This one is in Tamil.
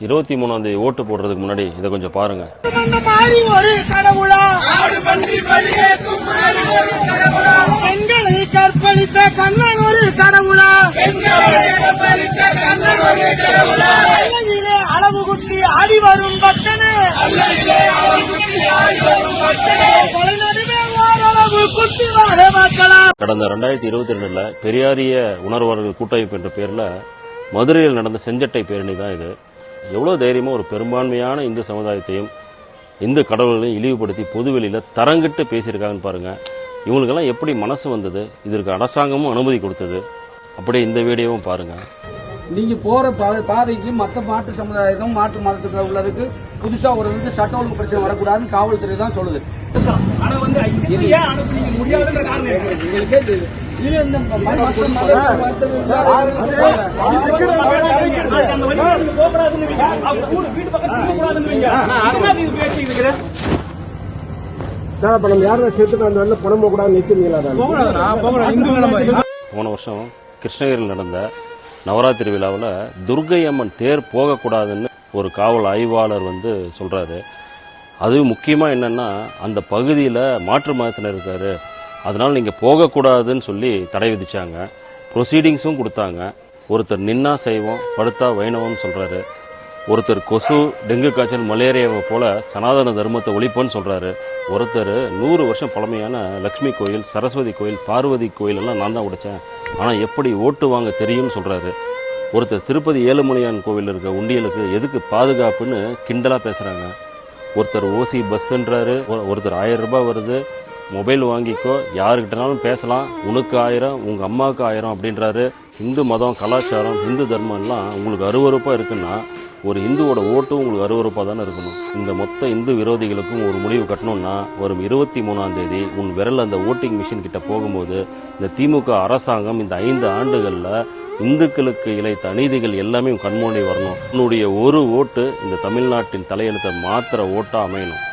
23ஆம் தேதி ஓட்டு போடுறதுக்கு முன்னாடி இதை கொஞ்சம் பாருங்க. ஒரு கடவுளா பெண்களை கற்பழித்த கண்ணன் ஒரு கடவுளா அளவு குட்டி ஆடி வரும் பக்தனே கடந்த 2022 பெரியாரிய உணர்வாளர்கள் கூட்டமைப்பு என்ற பேர்ல மதுரையில் நடந்த செஞ்சட்டை பேரணி தான் இது. எவ்வளவு தைரியமா ஒரு பெரும்பான்மையான இந்து சமுதாயத்தையும் இந்து கடவுள்களையும் இழிவுபடுத்தி பொதுவெளியில தரங்கிட்டு பேசியிருக்காங்கன்னு பாருங்க. இவங்களுக்கெல்லாம் எப்படி மனசு வந்தது? இதற்கு அரசாங்கமும் அனுமதி கொடுத்தது. அப்படியே இந்த வீடியோவும் பாருங்க. நீங்க போற பாதைக்கு மற்ற மாட்டு சமுதாயம் மாற்று மதத்துக்கு உள்ளதுக்கு புதுசா ஒரு சட்ட ஒழுங்கு பிரச்சனை வரக்கூடாதுன்னு காவல்துறை தான் சொல்லுது. ஆனா முடியாதுன்ற காரணம் போன வருஷம் கிருஷ்ணகிரியில் நடந்த நவராத்திரி விழாவில் துர்கை அம்மன் தேர் போகக்கூடாதுன்னு ஒரு காவல் ஆய்வாளர் சொல்றாரு. அது முக்கியமா என்னன்னா, அந்த பகுதியில் மாற்று மதத்தினர் இருக்காரு, அதனால நீங்க போகக்கூடாதுன்னு சொல்லி தடை விதிச்சாங்க. ப்ரொசீடிங்ஸும் கொடுத்தாங்க. ஒருத்தர் நின்னா சைவம் படுத்தா வைணவம் சொல்றாரு. ஒருத்தர் கொசு டெங்கு காய்ச்சல் மலேரியாவை போல சனாதன தர்மத்தை ஒழிப்போன்னு சொல்றாரு. ஒருத்தர் 100 வருஷம் பழமையான லட்சுமி கோயில், சரஸ்வதி கோயில், பார்வதி கோயில் எல்லாம் நான் தான் உடைச்சேன், ஆனா எப்படி ஓட்டு வாங்க தெரியும்னு சொல்றாரு. ஒருத்தர் திருப்பதி ஏழுமலையான் கோவில் இருக்க உண்டியலுக்கு எதுக்கு பாதுகாப்புன்னு கிண்டலா பேசுறாங்க. ஒருத்தர் ஓசி பஸ்ன்றாரு. ஒருத்தர் 1000 ரூபாய் வருது, மொபைல் வாங்கிக்கோ, யாருக்கிட்டனாலும் பேசலாம், உனக்கு 1000 உங்க அம்மாவுக்கு 1000 அப்படின்றாரு. இந்து மதம், கலாச்சாரம், இந்து தர்மம் எல்லாம் உங்களுக்கு அருவருப்பா இருக்குன்னா ஒரு இந்துவோட ஓட்டும் உங்களுக்கு அருவருப்பா தானே இருக்கணும். இந்த மொத்த இந்து விரோதிகளுக்கும் ஒரு முடிவு கட்டணும்னா வரும் 23ஆம் தேதி உன் விரல் அந்த ஓட்டிங் மிஷின் கிட்ட போகும்போது இந்த திமுக அரசாங்கம் இந்த 5 ஆண்டுகள்ல இந்துக்களுக்கு இழைத்த அநீதிகள் எல்லாமே கண்மூடி வரணும். உன்னுடைய ஒரு ஓட்டு இந்த தமிழ்நாட்டின் தலையெழுத்தை மாத்திர ஓட்டா அமையணும்.